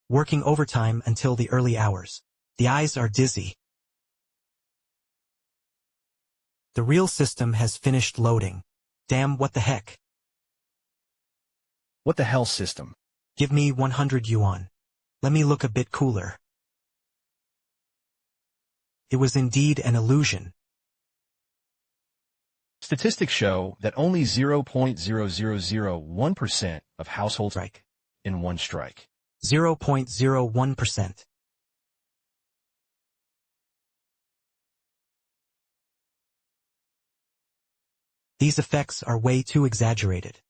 working overtime until the early hours. The eyes are dizzy. The real system has finished loading. Damn, what the heck? What the hell system? Give me 100 yuan. Let me look a bit cooler. It was indeed an illusion. Statistics show that only 0.0001% of households strike in one strike. 0.01%. These effects are way too exaggerated.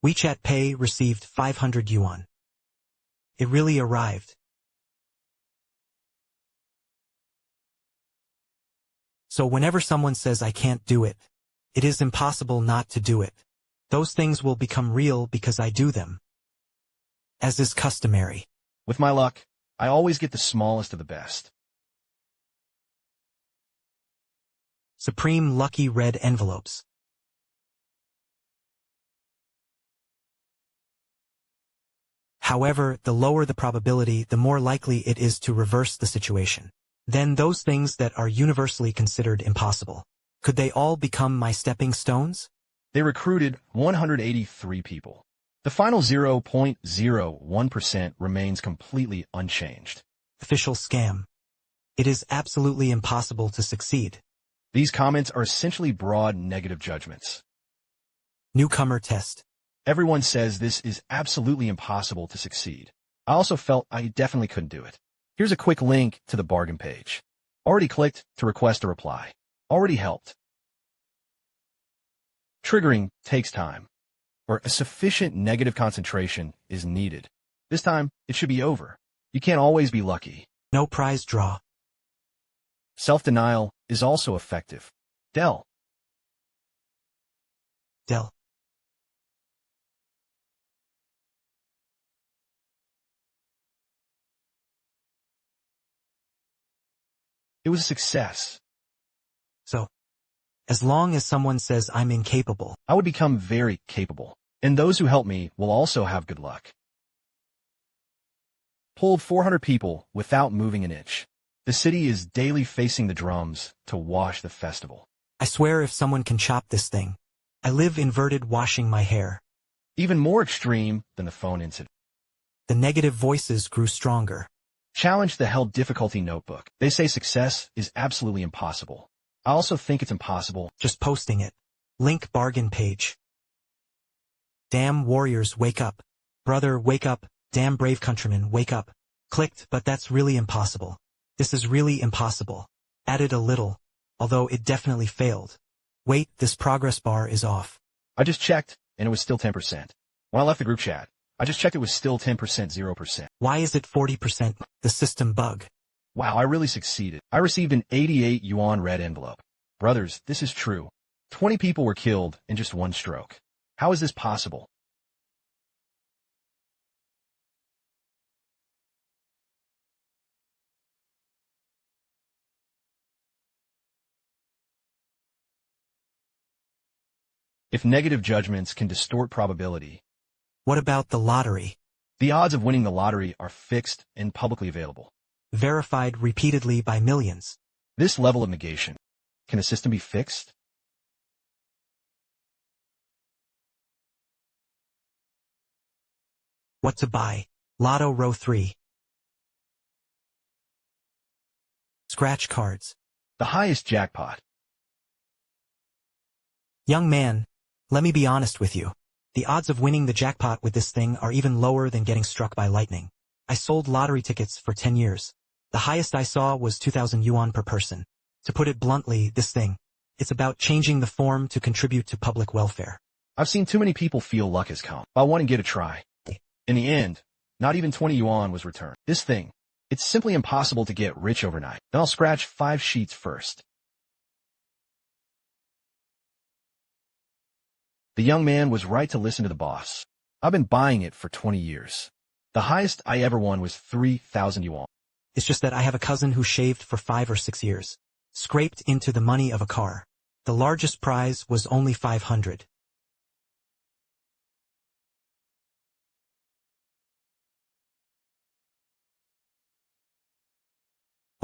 WeChat Pay received 500 yuan. It really arrived. So whenever someone says I can't do it, it is impossible not to do it. Those things will become real because I do them. As is customary. With my luck, I always get the smallest of the best. Supreme lucky red envelopes. However, the lower the probability, the more likely it is to reverse the situation. Then those things that are universally considered impossible. Could they all become my stepping stones? They recruited 183 people. The final 0.01% remains completely unchanged. Official scam. It is absolutely impossible to succeed. These comments are essentially broad negative judgments. Newcomer test. Everyone says this is absolutely impossible to succeed. I also felt I definitely couldn't do it. Here's a quick link to the bargain page. Already clicked to request a reply. Already helped. Triggering takes time, or a sufficient negative concentration is needed. This time, it should be over. You can't always be lucky. No prize draw. Self-denial is also effective. Del. It was a success. So, as long as someone says I'm incapable, I would become very capable. And those who help me will also have good luck. Pulled 400 people without moving an inch. The city is daily facing the drums to wash the festival. I swear if someone can chop this thing. I live inverted washing my hair. Even more extreme than the phone incident. The negative voices grew stronger. Challenge the hell difficulty notebook. They say success is absolutely impossible. I also think it's impossible. Just posting it. Link bargain page. Damn warriors, wake up. Brother, wake up. Damn brave countrymen, wake up. Clicked, but that's really impossible. This is really impossible. Added a little, although it definitely failed. Wait, this progress bar is off. I just checked, and it was still 10%. When I left the group chat, I just checked it was still 10%, 0%. Why is it 40%? The system bug. Wow, I really succeeded. I received an 88 yuan red envelope. Brothers, this is true. 20 people were killed in just one stroke. How is this possible? If negative judgments can distort probability, what about the lottery? The odds of winning the lottery are fixed and publicly available. Verified repeatedly by millions. This level of negation. Can a system be fixed? What to buy? Lotto row 3. Scratch cards. The highest jackpot. Young man, let me be honest with you. The odds of winning the jackpot with this thing are even lower than getting struck by lightning. I sold lottery tickets for 10 years. The highest I saw was 2,000 yuan per person. To put it bluntly, this thing, it's about changing the form to contribute to public welfare. I've seen too many people feel luck has come. I want to give it a try. In the end, not even 20 yuan was returned. This thing, it's simply impossible to get rich overnight. Then I'll scratch 5 sheets first. The young man was right to listen to the boss. I've been buying it for 20 years. The highest I ever won was 3,000 yuan. It's just that I have a cousin who shaved for 5 or 6 years. Scraped into the money of a car. The largest prize was only 500.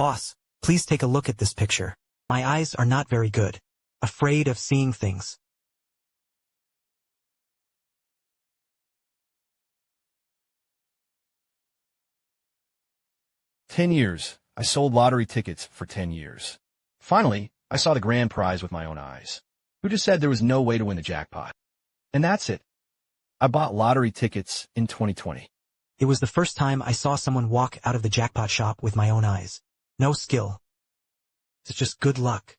Boss, please take a look at this picture. My eyes are not very good. Afraid of seeing things. "10 years. I sold lottery tickets for 10 years. Finally, I saw the grand prize with my own eyes. Who just said there was no way to win the jackpot? And that's it. I bought lottery tickets in 2020. It was the first time I saw someone walk out of the jackpot shop with my own eyes. No skill. It's just good luck.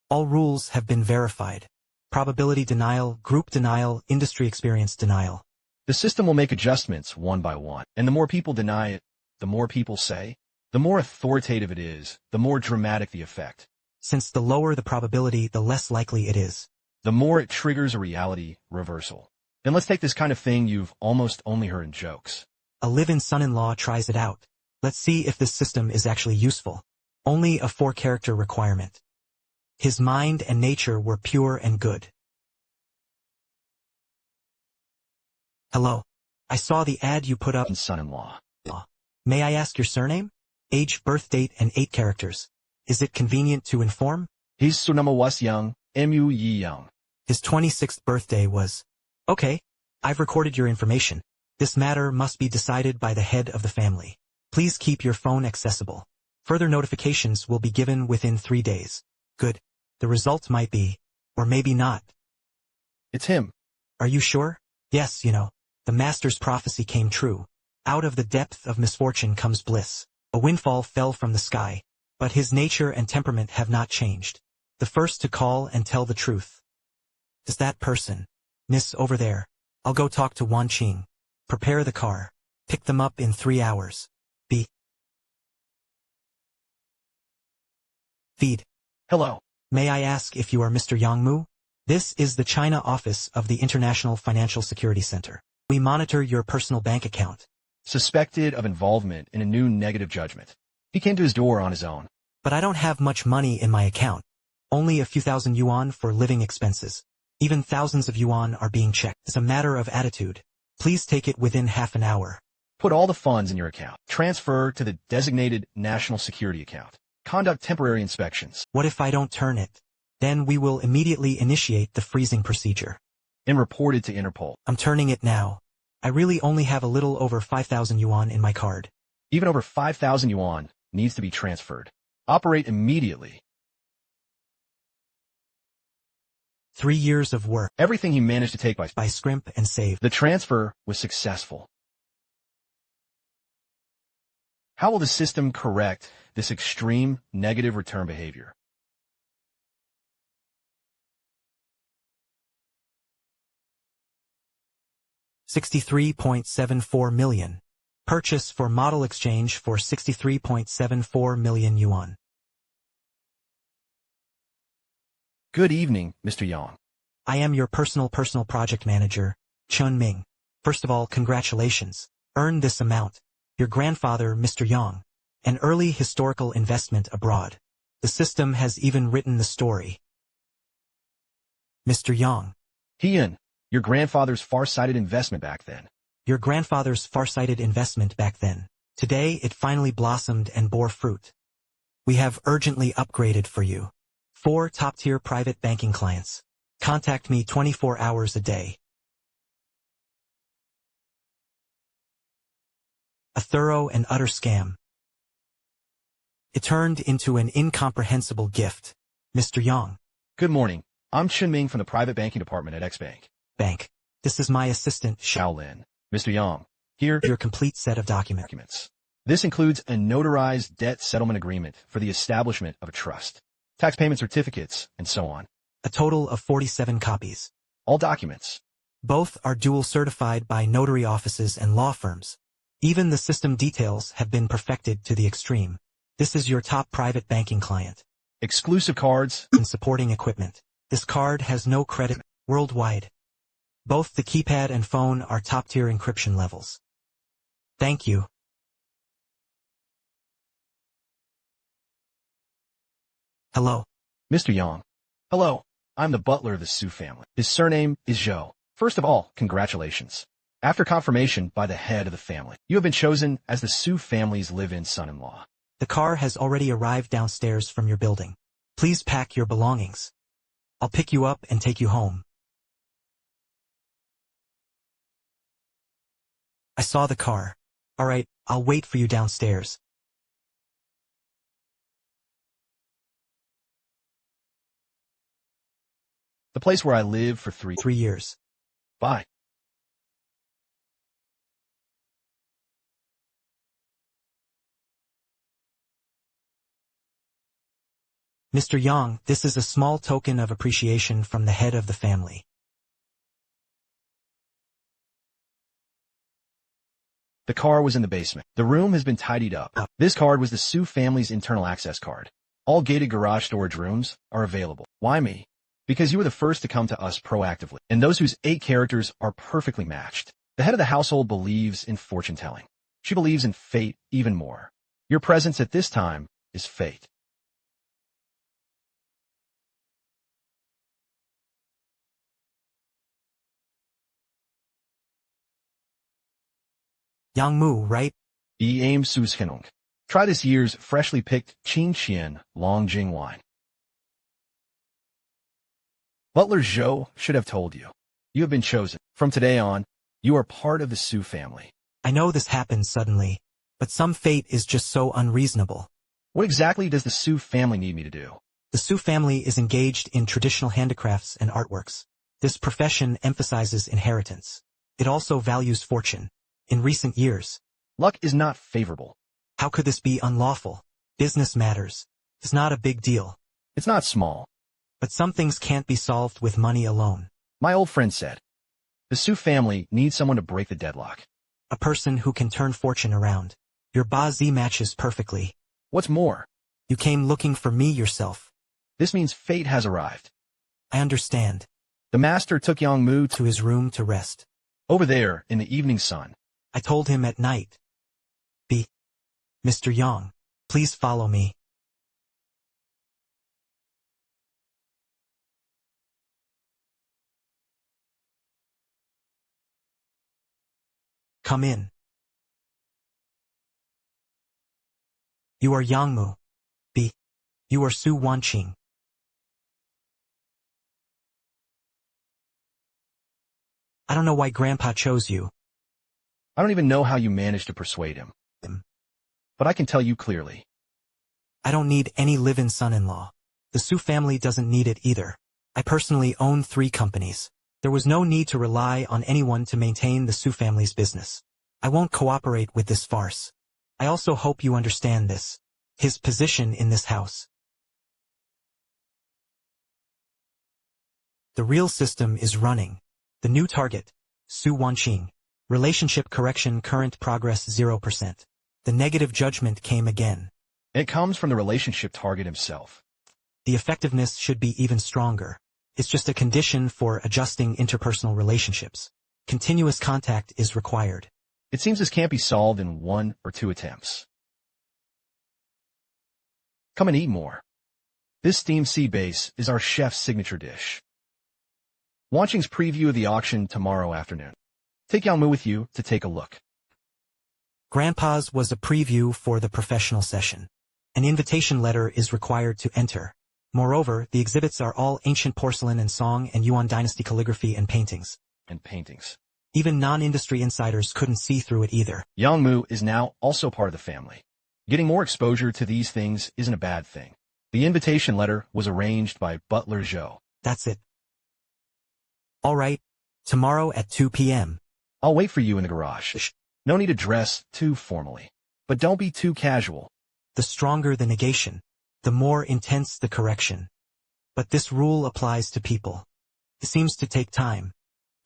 All rules have been verified. Probability denial, group denial, industry experience denial. The system will make adjustments one by one, and the more people deny it, the more people say, the more authoritative it is, the more dramatic the effect. Since the lower the probability, the less likely it is. The more it triggers a reality reversal. Then let's take this kind of thing you've almost only heard in jokes. A live-in son-in-law tries it out. Let's see if this system is actually useful. Only a 4-character requirement. His mind and nature were pure and good. Hello. I saw the ad you put up. Son-in-law. May I ask your surname? Age, birth date, and 8 characters. Is it convenient to inform? His surname was Young, M-U-Yi Young. His 26th birthday was... Okay, I've recorded your information. This matter must be decided by the head of the family. Please keep your phone accessible. Further notifications will be given within 3 days. Good. The result might be, or maybe not. It's him. Are you sure? Yes, the master's prophecy came true. Out of the depth of misfortune comes bliss. A windfall fell from the sky, but his nature and temperament have not changed. The first to call and tell the truth. Is that person? Miss over there. I'll go talk to Wan Qing. Prepare the car. Pick them up in 3 hours. B. Feed. Hello. May I ask if you are Mr. Yang Mu? This is the China office of the International Financial Security Center. We monitor your personal bank account. Suspected of involvement in a new negative judgment. He came to his door on his own. But I don't have much money in my account. Only a few thousand yuan for living expenses. Even thousands of yuan are being checked. It's a matter of attitude. Please take it within half an hour. Put all the funds in your account. Transfer to the designated national security account. Conduct temporary inspections. What if I don't turn it? Then we will immediately initiate the freezing procedure. And report it to Interpol. I'm turning it now. I really only have a little over 5,000 yuan in my card. Even over 5,000 yuan needs to be transferred. Operate immediately. 3 years of work. Everything he managed to take by scrimp and save. The transfer was successful. How will the system correct this extreme negative return behavior? $63.74 million. Purchase for model exchange for 63.74 million yuan. Good evening, Mr. Yang. I am your personal project manager, Chun Ming. First of all, congratulations. Earn this amount. Your grandfather, Mr. Yang. An early historical investment abroad. The system has even written the story. Mr. Yang. Heian, your grandfather's far-sighted investment back then. Your grandfather's far-sighted investment back then. Today it finally blossomed and bore fruit. We have urgently upgraded for you. 4 top-tier private banking clients. Contact me 24 hours a day. A thorough and utter scam. It turned into an incomprehensible gift. Mr. Yang. Good morning. I'm Chun Ming from the private banking department at X-Bank. Bank. This is my assistant, Shaolin. Mr. Yang. Here, your complete set of documents. This includes a notarized debt settlement agreement for the establishment of a trust, tax payment certificates, and so on. A total of 47 copies. All documents. Both are dual certified by notary offices and law firms. Even the system details have been perfected to the extreme. This is your top private banking client. Exclusive cards and supporting equipment. This card has no credit worldwide. Both the keypad and phone are top-tier encryption levels. Thank you. Hello. Mr. Yang. Hello. I'm the butler of the Su family. His surname is Zhou. First of all, congratulations. After confirmation by the head of the family, you have been chosen as the Su family's live-in son-in-law. The car has already arrived downstairs from your building. Please pack your belongings. I'll pick you up and take you home. I saw the car. Alright, I'll wait for you downstairs. The place where I live for 3 years. Bye. Mr. Yang, this is a small token of appreciation from the head of the family. The car was in the basement. The room has been tidied up. This card was the Su family's internal access card. All gated garage storage rooms are available. Why me? Because you were the first to come to us proactively, and those whose 8 characters are perfectly matched. The head of the household believes in fortune-telling. She believes in fate even more. Your presence at this time is fate. Yang Mu, right? Aim Suskenung. Try this year's freshly picked Qing Qian Long Jing wine. Butler Zhou should have told you. You have been chosen. From today on, you are part of the Su family. I know this happened suddenly, but some fate is just so unreasonable. What exactly does the Su family need me to do? The Su family is engaged in traditional handicrafts and artworks. This profession emphasizes inheritance. It also values fortune. In recent years, luck is not favorable. How could this be unlawful? Business matters. It's not a big deal. It's not small. But some things can't be solved with money alone. My old friend said, the Su family needs someone to break the deadlock. A person who can turn fortune around. Your vase matches perfectly. What's more? You came looking for me yourself. This means fate has arrived. I understand. The master took Yang Mu to his room to rest. Over there in the evening sun. I told him at night. Mr. Yang, please follow me. Come in. You are Yang Mu. You are Su Wanqing. I don't know why Grandpa chose you. I don't even know how you managed to persuade him. But I can tell you clearly. I don't need any live-in son-in-law. The Su family doesn't need it either. I personally own 3 companies. There was no need to rely on anyone to maintain the Su family's business. I won't cooperate with this farce. I also hope you understand this. His position in this house. The real system is running. The new target, Su Wanqing. Relationship correction current progress 0%. The negative judgment came again. It comes from the relationship target himself. The effectiveness should be even stronger. It's just a condition for adjusting interpersonal relationships. Continuous contact is required. It seems this can't be solved in 1 or 2 attempts. Come and eat more. This steamed sea bass is our chef's signature dish. Wanqing's preview of the auction tomorrow afternoon. Take Yang Mu with you to take a look. Grandpa's was a preview for the professional session. An invitation letter is required to enter. Moreover, the exhibits are all ancient porcelain and Song and Yuan dynasty calligraphy and paintings. Even non-industry insiders couldn't see through it either. Yang Mu is now also part of the family. Getting more exposure to these things isn't a bad thing. The invitation letter was arranged by Butler Zhou. That's it. All right. Tomorrow at 2 p.m. I'll wait for you in the garage. No need to dress too formally. But don't be too casual. The stronger the negation, the more intense the correction. But this rule applies to people. It seems to take time.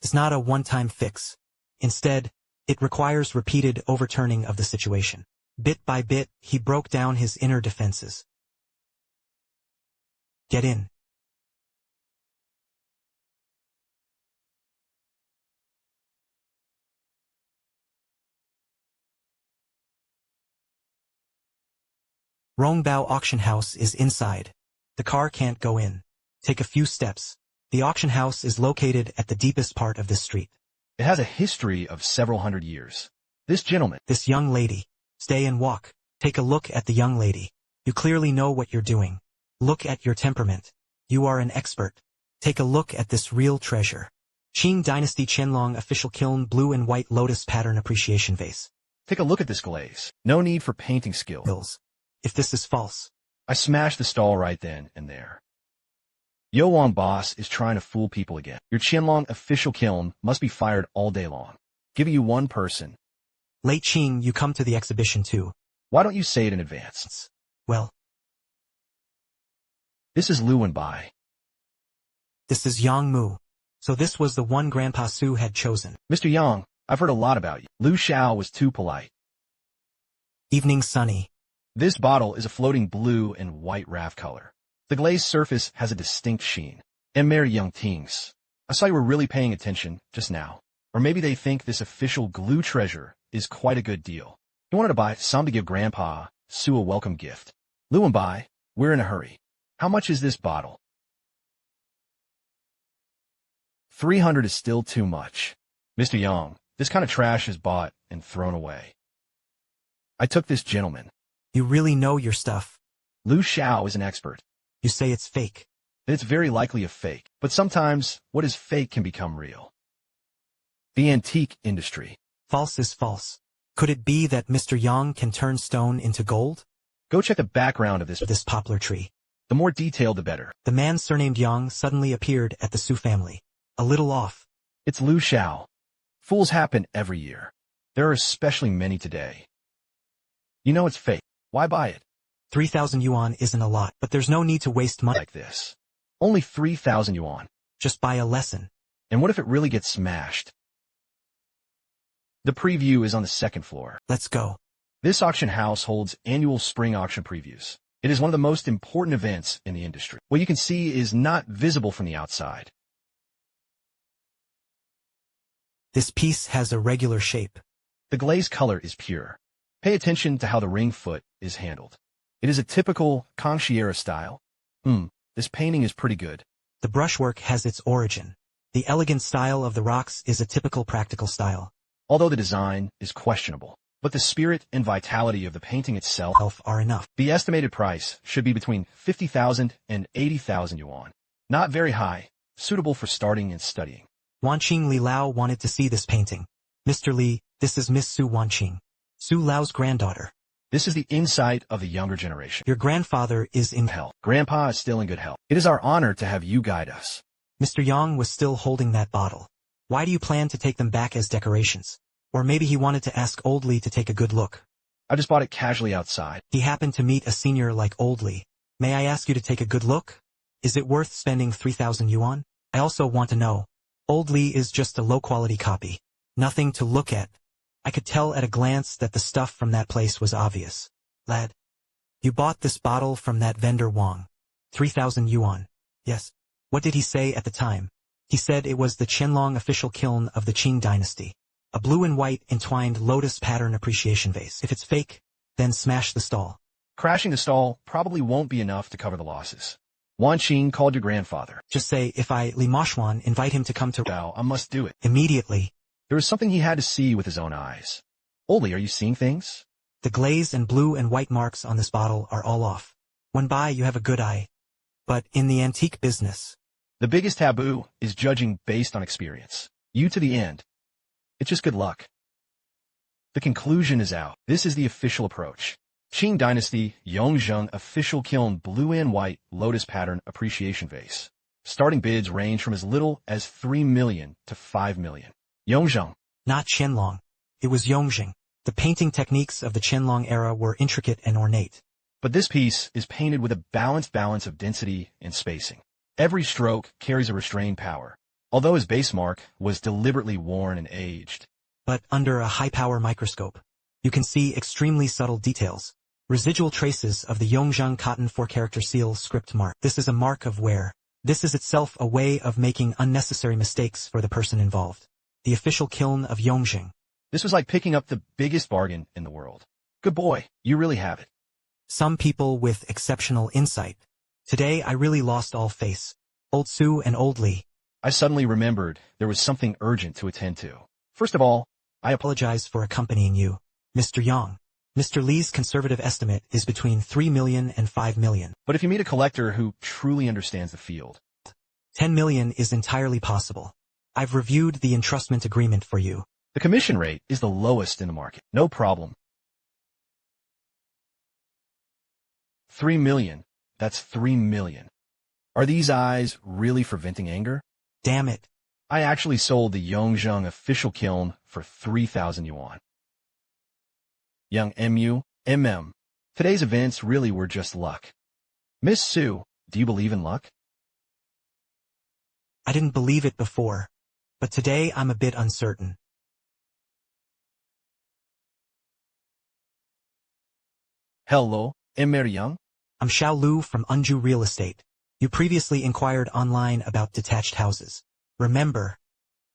It's not a one-time fix. Instead, it requires repeated overturning of the situation. Bit by bit, he broke down his inner defenses. Get in. Rongbao auction house is inside. The car can't go in. Take a few steps. The auction house is located at the deepest part of this street. It has a history of several hundred years. This gentleman, this young lady, stay and walk. Take a look at the young lady. You clearly know what you're doing. Look at your temperament. You are an expert. Take a look at this real treasure. Qing Dynasty Qianlong Official Kiln Blue and White Lotus Pattern Appreciation Vase. Take a look at this glaze. No need for painting skills. If this is false. I smashed the stall right then and there. Yuan boss is trying to fool people again. Your Qianlong official kiln must be fired all day long. Giving you one person. Late Qing, you come to the exhibition too. Why don't you say it in advance? Well. This is Lu and Bai. This is Yang Mu. So this was the one Grandpa Su had chosen. Mr. Yang, I've heard a lot about you. Lu Xiao was too polite. Evening sunny. This bottle is a floating blue and white raft color. The glazed surface has a distinct sheen. And Mary Young Tings. I saw you were really paying attention just now. Or maybe they think this official glue treasure is quite a good deal. He wanted to buy some to give Grandpa Su a welcome gift. Lu and Bai, we're in a hurry. How much is this bottle? 300 is still too much. Mr. Yang, this kind of trash is bought and thrown away. I took this gentleman. You really know your stuff. Lu Xiao is an expert. You say it's fake. It's very likely a fake, but sometimes what is fake can become real. The antique industry. False is false. Could it be that Mr. Yang can turn stone into gold? Go check the background of this poplar tree. The more detailed, the better. The man surnamed Yang suddenly appeared at the Su family. A little off. It's Lu Xiao. Fools happen every year. There are especially many today. You know it's fake. Why buy it? 3,000 yuan isn't a lot, but there's no need to waste money like this. Only 3,000 yuan. Just buy a lesson. And what if it really gets smashed? The preview is on the second floor. Let's go. This auction house holds annual spring auction previews. It is one of the most important events in the industry. What you can see is not visible from the outside. This piece has a regular shape. The glaze color is pure. Pay attention to how the ring foot is handled. It is a typical concierge style. This painting is pretty good. The brushwork has its origin. The elegant style of the rocks is a typical practical style. Although the design is questionable, but the spirit and vitality of the painting itself are enough. The estimated price should be between 50,000 and 80,000 yuan. Not very high, suitable for starting and studying. Wanqing Li Lao wanted to see this painting. Mr. Li, this is Miss Su Wanqing. Su Lao's granddaughter. This is the insight of the younger generation. Your grandfather is in health. Grandpa is still in good health. It is our honor to have you guide us. Mr. Yang was still holding that bottle. Why do you plan to take them back as decorations? Or maybe he wanted to ask Old Li to take a good look. I just bought it casually outside. He happened to meet a senior like Old Li. May I ask you to take a good look? Is it worth spending 3,000 yuan? I also want to know. Old Li is just a low-quality copy. Nothing to look at. I could tell at a glance that the stuff from that place was obvious. Lad. You bought this bottle from that vendor Wang. 3,000 yuan. Yes. What did he say at the time? He said it was the Qianlong official kiln of the Qing dynasty. A blue and white entwined lotus pattern appreciation vase. If it's fake, then smash the stall. Crashing the stall probably won't be enough to cover the losses. Wanqing called your grandfather. Just say if Li Moshuan invite him to come to Now, I must do it. Immediately. There was something he had to see with his own eyes. Oli, are you seeing things? The glaze and blue and white marks on this bottle are all off. When by you have a good eye. But in the antique business. The biggest taboo is judging based on experience. You to the end. It's just good luck. The conclusion is out. This is the official approach. Qing Dynasty Yongzheng Official Kiln Blue and White Lotus Pattern Appreciation Vase. Starting bids range from as little as 3 million to 5 million. Yongzheng. Not Qianlong. It was Yongzheng. The painting techniques of the Qianlong era were intricate and ornate. But this piece is painted with a balanced balance of density and spacing. Every stroke carries a restrained power, although his base mark was deliberately worn and aged. But under a high-power microscope, you can see extremely subtle details. Residual traces of the Yongzheng cotton 4-character seal script mark. This is a mark of wear. This is itself a way of making unnecessary mistakes for the person involved. The official kiln of Yongzheng. This was like picking up the biggest bargain in the world. Good boy, you really have it. Some people with exceptional insight. Today I really lost all face. Old Su and Old Li. I suddenly remembered there was something urgent to attend to. First of all, I apologize for accompanying you, Mr. Yang. Mr. Lee's conservative estimate is between 3 million and 5 million. But if you meet a collector who truly understands the field, 10 million is entirely possible. I've reviewed the entrustment agreement for you. the commission rate is the lowest in the market. No problem. 3 million. That's 3 million. Are these eyes really for venting anger? Damn it. I actually sold the Yongzheng official kiln for 3,000 yuan. Young MM. Today's events really were just luck. Miss Sue, do you believe in luck? I didn't believe it before, but today I'm a bit uncertain. Hello, Young. I'm Xiao Lu from Unju Real Estate. You previously inquired online about detached houses. Remember,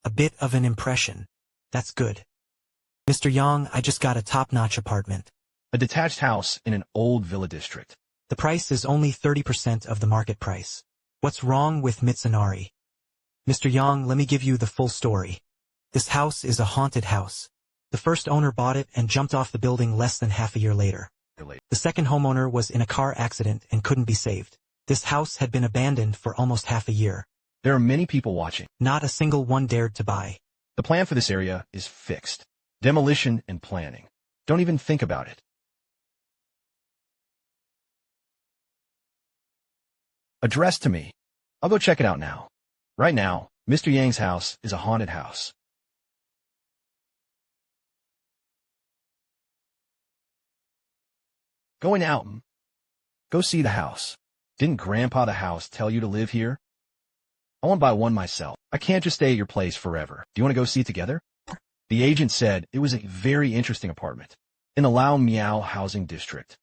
a bit of an impression. That's good. Mr. Yang, I just got a top-notch apartment. A detached house in an old villa district. The price is only 30% of the market price. What's wrong with Mitsunari? Mr. Yang, let me give you the full story. This house is a haunted house. The first owner bought it and jumped off the building less than half a year later. The second homeowner was in a car accident and couldn't be saved. This house had been abandoned for almost half a year. There are many people watching. Not a single one dared to buy. The plan for this area is fixed. Demolition and planning. Don't even think about it. Address to me. I'll go check it out now. Right now, Mr. Yang's house is a haunted house. Going out. Go see the house. Didn't Grandpa the house tell you to live here? I want to buy one myself. I can't just stay at your place forever. Do you want to go see it together? The agent said it was a very interesting apartment in the Lao Miao housing district.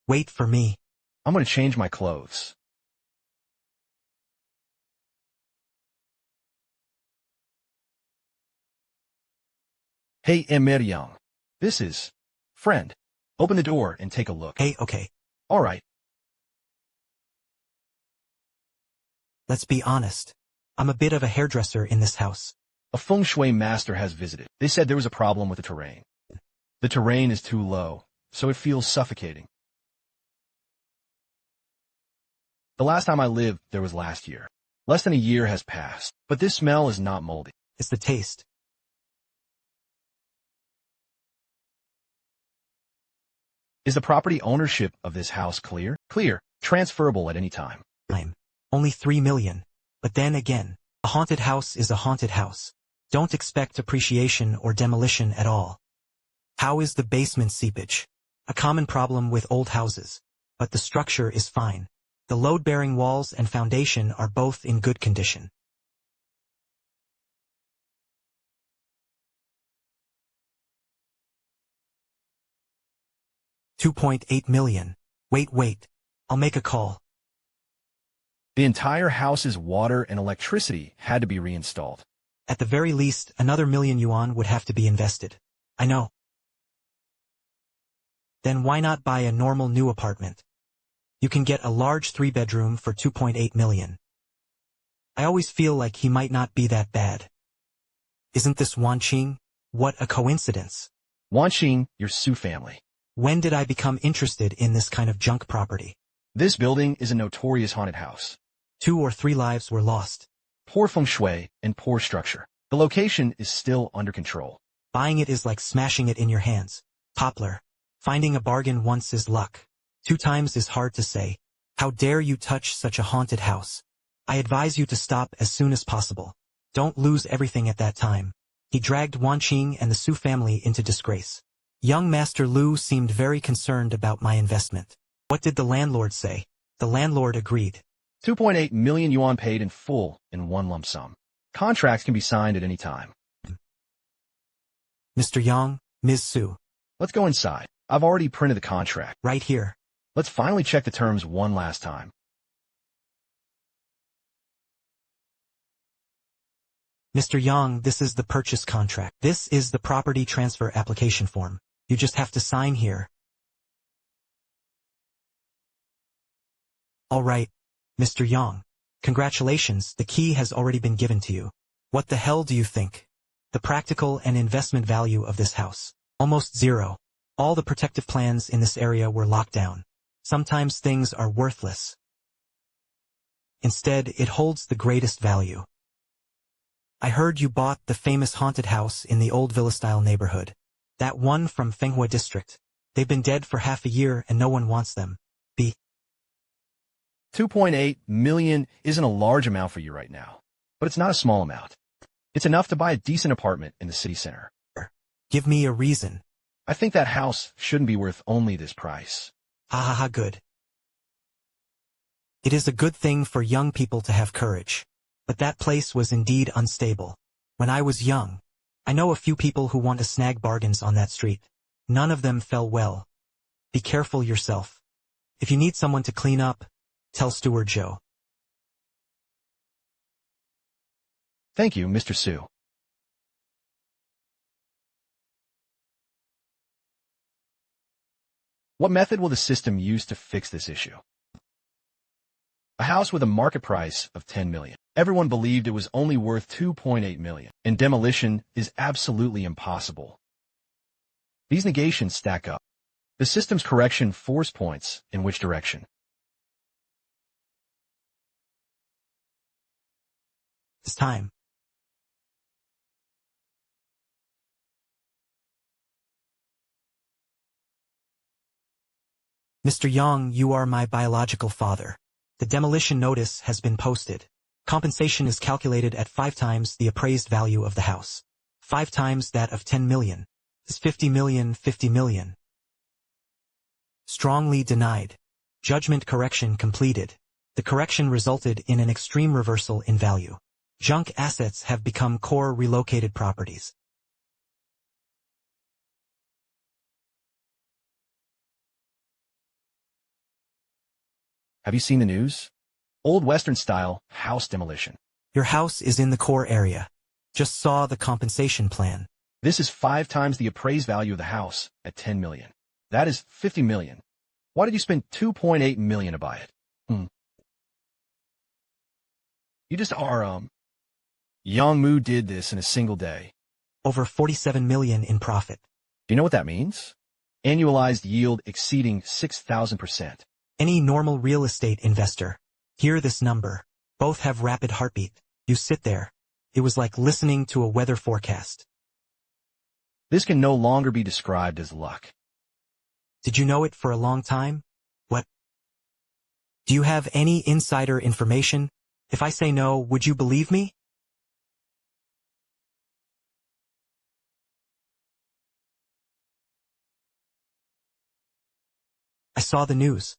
Wait for me. I'm going to change my clothes. Hey, Young. This is friend. Open the door and take a look. Hey, okay. All right. Let's be honest. I'm a bit of a hairdresser in this house. A feng shui master has visited. They said there was a problem with the terrain. The terrain is too low, so it feels suffocating. The last time I lived there was last year. Less than a year has passed, but this smell is not moldy. It's the taste. Is the property ownership of this house clear? Clear, transferable at any time. Only 3 million. But then again, a haunted house is a haunted house. Don't expect appreciation or demolition at all. How is the basement seepage? A common problem with old houses. But the structure is fine. The load-bearing walls and foundation are both in good condition. $2.8 million. Wait. I'll make a call. The entire house's water and electricity had to be reinstalled. At the very least, another million yuan would have to be invested. I know. Then why not buy a normal new apartment? You can get a large 3-bedroom for 2.8 million. I always feel like he might not be that bad. Isn't this Wanqing? What a coincidence. Wanqing, your Su family. When did I become interested in this kind of junk property? This building is a notorious haunted house. 2 or 3 lives were lost. Poor feng shui and poor structure. The location is still under control. Buying it is like smashing it in your hands. Poplar. Finding a bargain once is luck. 2 times is hard to say. How dare you touch such a haunted house? I advise you to stop as soon as possible. Don't lose everything at that time. He dragged Wanqing and the Su family into disgrace. Young Master Lu seemed very concerned about my investment. What did the landlord say? The landlord agreed. 2.8 million yuan paid in full in one lump sum. Contracts can be signed at any time. Mr. Yang, Ms. Su. Let's go inside. I've already printed the contract. Right here. Let's finally check the terms one last time. Mr. Yang, this is the purchase contract. This is the property transfer application form. You just have to sign here. All right, Mr. Yang. Congratulations, the key has already been given to you. What the hell do you think? The practical and investment value of this house? Almost zero. All the protective plans in this area were locked down. Sometimes things are worthless. Instead, it holds the greatest value. I heard you bought the famous haunted house in the old villa-style neighborhood. That one from Manhwa district. They've been dead for half a year and no one wants them. 2.8 million isn't a large amount for you right now, but it's not a small amount. It's enough to buy a decent apartment in the city center. Give me a reason. I think that house shouldn't be worth only this price. Ha, good. It is a good thing for young people to have courage. But that place was indeed unstable. When I was young, I know a few people who want to snag bargains on that street. None of them fell well. Be careful yourself. If you need someone to clean up, tell Steward Joe. Thank you, Mr. Su. What method will the system use to fix this issue? A house with a market price of 10 million. Everyone believed it was only worth 2.8 million, and demolition is absolutely impossible. These negations stack up. The system's correction force points in which direction? It's time. Mr. Yang, you are my biological father. The demolition notice has been posted. Compensation is calculated at 5 times the appraised value of the house. 5 times that of 10 million. Is 50 million, 50 million. Strongly denied. Judgment correction completed. The correction resulted in an extreme reversal in value. Junk assets have become core relocated properties. Have you seen the news? Old Western-style house demolition. Your house is in the core area. Just saw the compensation plan. This is 5 times the appraised value of the house at 10 million. That is 50 million. Why did you spend 2.8 million to buy it? You just are, Yang Mu did this in a single day. Over 47 million in profit. Do you know what that means? Annualized yield exceeding 6,000%. Any normal real estate investor. Hear this number. Both have rapid heartbeat. You sit there. It was like listening to a weather forecast. This can no longer be described as luck. Did you know it for a long time? What? Do you have any insider information? If I say no, would you believe me? I saw the news.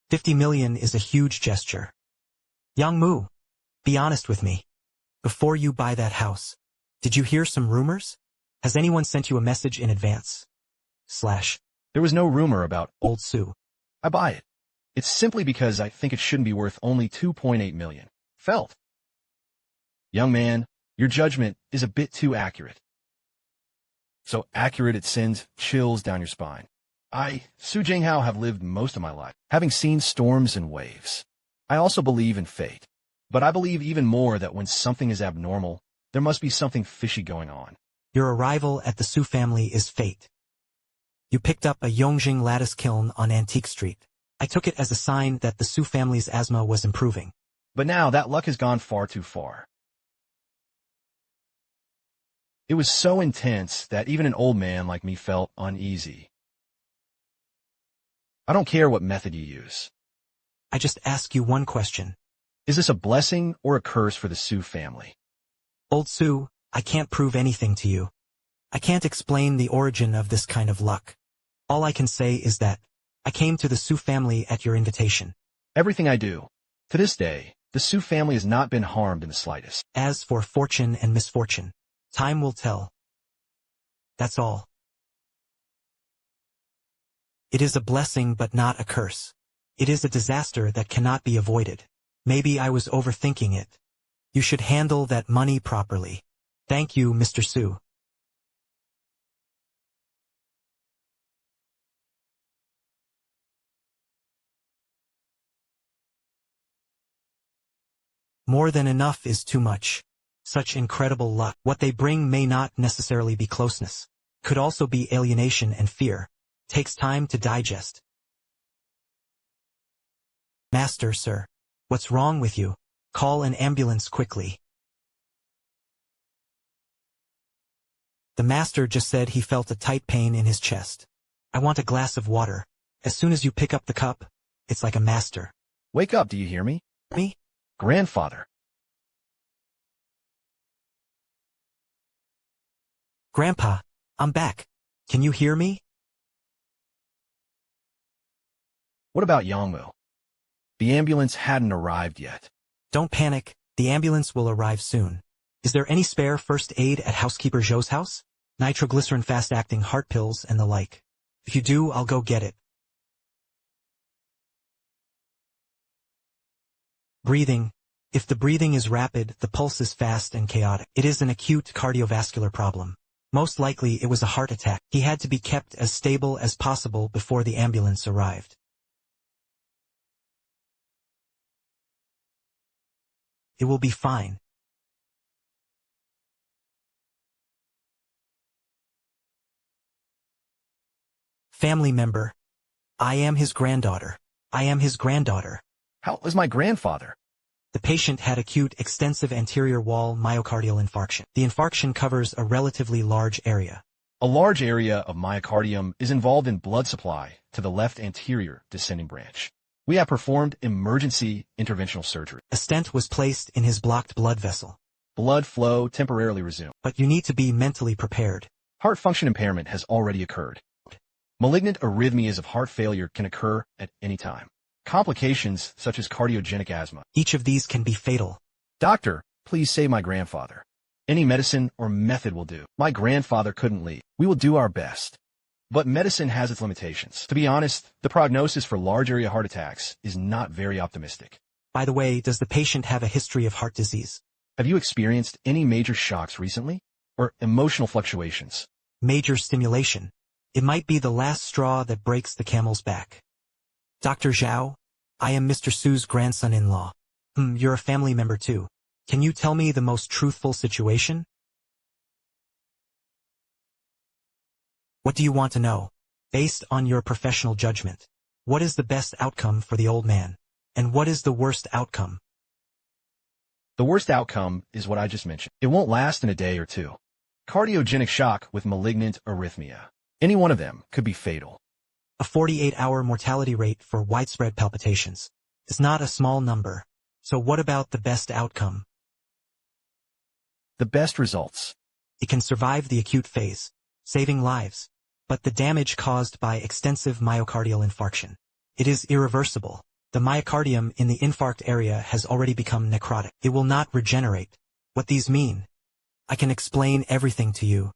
50 million is a huge gesture. Yang Mu, be honest with me. Before you buy that house, did you hear some rumors? Has anyone sent you a message in advance? There was no rumor about Old Su. I buy it. It's simply because I think it shouldn't be worth only 2.8 million. Felt. Young man, your judgment is a bit too accurate. So accurate it sends chills down your spine. I, Su Jinghao, have lived most of my life, having seen storms and waves. I also believe in fate. But I believe even more that when something is abnormal, there must be something fishy going on. Your arrival at the Su family is fate. You picked up a Yongjing lattice kiln on Antique Street. I took it as a sign that the Su family's asthma was improving. But now that luck has gone far too far. It was so intense that even an old man like me felt uneasy. I don't care what method you use. I just ask you one question. Is this a blessing or a curse for the Su family? Old Su, I can't prove anything to you. I can't explain the origin of this kind of luck. All I can say is that I came to the Su family at your invitation. Everything I do. To this day, the Su family has not been harmed in the slightest. As for fortune and misfortune, time will tell. That's all. It is a blessing but not a curse. It is a disaster that cannot be avoided. Maybe I was overthinking it. You should handle that money properly. Thank you, Mr. Su. More than enough is too much. Such incredible luck. What they bring may not necessarily be closeness. Could also be alienation and fear. Takes time to digest. Master, sir. What's wrong with you? Call an ambulance quickly. The master just said he felt a tight pain in his chest. I want a glass of water. As soon as you pick up the cup, it's like a master. Wake up, do you hear me? Me? Grandfather. Grandpa, I'm back. Can you hear me? What about Yangmu? The ambulance hadn't arrived yet. Don't panic, the ambulance will arrive soon. Is there any spare first aid at housekeeper Zhou's house? Nitroglycerin fast-acting heart pills and the like. If you do, I'll go get it. Breathing. If the breathing is rapid, the pulse is fast and chaotic. It is an acute cardiovascular problem. Most likely it was a heart attack. He had to be kept as stable as possible before the ambulance arrived. It will be fine. Family member. I am his granddaughter. I am his granddaughter. How is my grandfather? The patient had acute extensive anterior wall myocardial infarction. The infarction covers a relatively large area. A large area of myocardium is involved in blood supply to the left anterior descending branch. We have performed emergency interventional surgery. A stent was placed in his blocked blood vessel. Blood flow temporarily resumed. But you need to be mentally prepared. Heart function impairment has already occurred. Malignant arrhythmias of heart failure can occur at any time. Complications such as cardiogenic asthma. Each of these can be fatal. Doctor, please save my grandfather. Any medicine or method will do. My grandfather couldn't leave. We will do our best. But medicine has its limitations. To be honest, the prognosis for large area heart attacks is not very optimistic. By the way, does the patient have a history of heart disease? Have you experienced any major shocks recently? Or emotional fluctuations? Major stimulation. It might be the last straw that breaks the camel's back. Dr. Zhao, I am Mr. Su's grandson-in-law. You're a family member too. Can you tell me the most truthful situation? What do you want to know? Based on your professional judgment, what is the best outcome for the old man? And what is the worst outcome? The worst outcome is what I just mentioned. It won't last in a day or two. Cardiogenic shock with malignant arrhythmia. Any one of them could be fatal. A 48-hour mortality rate for widespread palpitations is not a small number. So what about the best outcome? The best results. It can survive the acute phase, saving lives. But the damage caused by extensive myocardial infarction. It is irreversible. The myocardium in the infarct area has already become necrotic. It will not regenerate. What these mean? I can explain everything to you.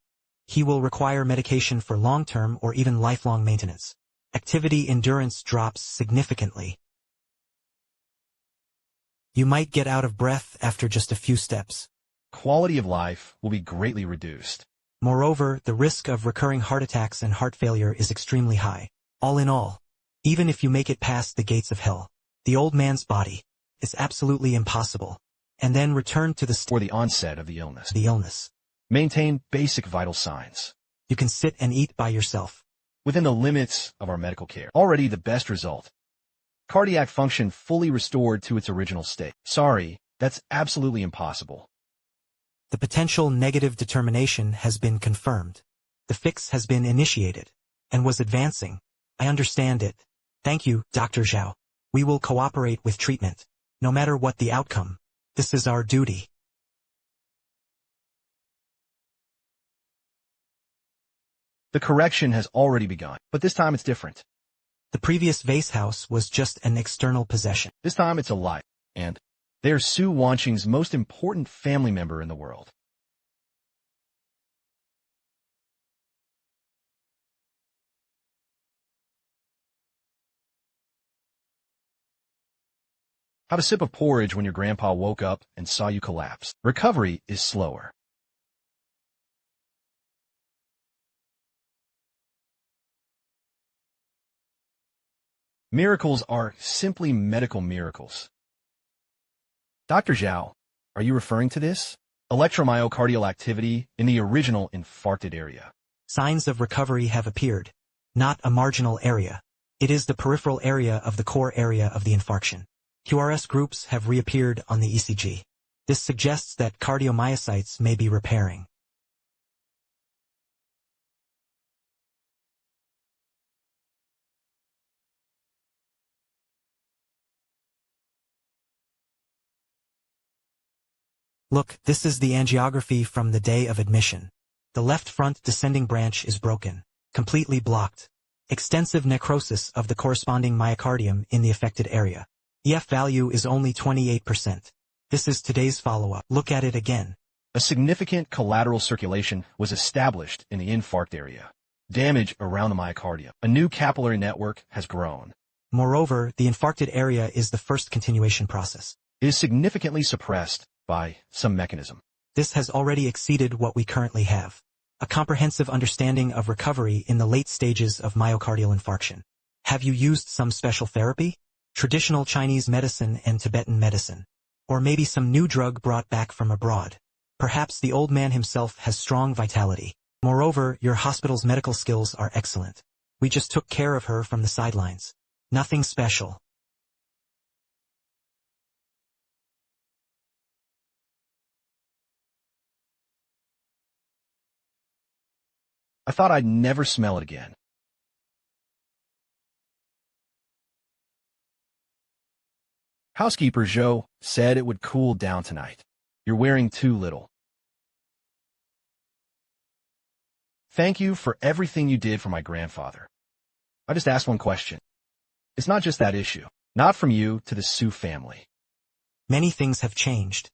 He will require medication for long-term or even lifelong maintenance. Activity endurance drops significantly. You might get out of breath after just a few steps. Quality of life will be greatly reduced. Moreover, the risk of recurring heart attacks and heart failure is extremely high. All in all, even if you make it past the gates of hell, the old man's body is absolutely impossible. And then return to or the onset of the illness. Maintain basic vital signs. You can sit and eat by yourself. Within the limits of our medical care. Already the best result. Cardiac function fully restored to its original state. Sorry, that's absolutely impossible. The potential negative determination has been confirmed. The fix has been initiated and was advancing. I understand it. Thank you, Dr. Zhao. We will cooperate with treatment, no matter what the outcome. This is our duty. The correction has already begun, but this time it's different. The previous vase house was just an external possession. This time it's a life, and they are Su Wanqing's most important family member in the world. Have a sip of porridge when your grandpa woke up and saw you collapse. Recovery is slower. Miracles are simply medical miracles. Dr. Zhao, are you referring to this? Electromyocardial activity in the original infarcted area. Signs of recovery have appeared. Not a marginal area. It is the peripheral area of the core area of the infarction. QRS groups have reappeared on the ECG. This suggests that cardiomyocytes may be repairing. Look, this is the angiography from the day of admission. The left front descending branch is broken, completely blocked. Extensive necrosis of the corresponding myocardium in the affected area. EF value is only 28%. This is today's follow-up. Look at it again. A significant collateral circulation was established in the infarct area. Damage around the myocardium. A new capillary network has grown. Moreover, the infarcted area is the first continuation process. It is significantly suppressed by some mechanism. This has already exceeded what we currently have. A comprehensive understanding of recovery in the late stages of myocardial infarction. Have you used some special therapy? Traditional Chinese medicine and Tibetan medicine. Or maybe some new drug brought back from abroad. Perhaps the old man himself has strong vitality. Moreover, your hospital's medical skills are excellent. We just took care of her from the sidelines. Nothing special. I thought I'd never smell it again. Housekeeper Zhou said it would cool down tonight. You're wearing too little. Thank you for everything you did for my grandfather. I just asked one question. It's not just that issue. Not from you to the Su family. Many things have changed.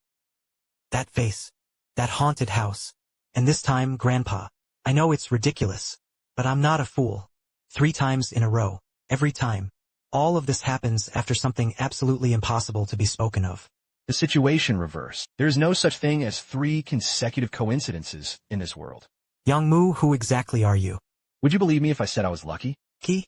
That face. That haunted house. And this time, Grandpa. I know it's ridiculous. But I'm not a fool. 3 times in a row. Every time. All of this happens after something absolutely impossible to be spoken of. The situation reversed. There is no such thing as 3 consecutive coincidences in this world. Young Mu, who exactly are you? Would you believe me if I said I was lucky? Ki?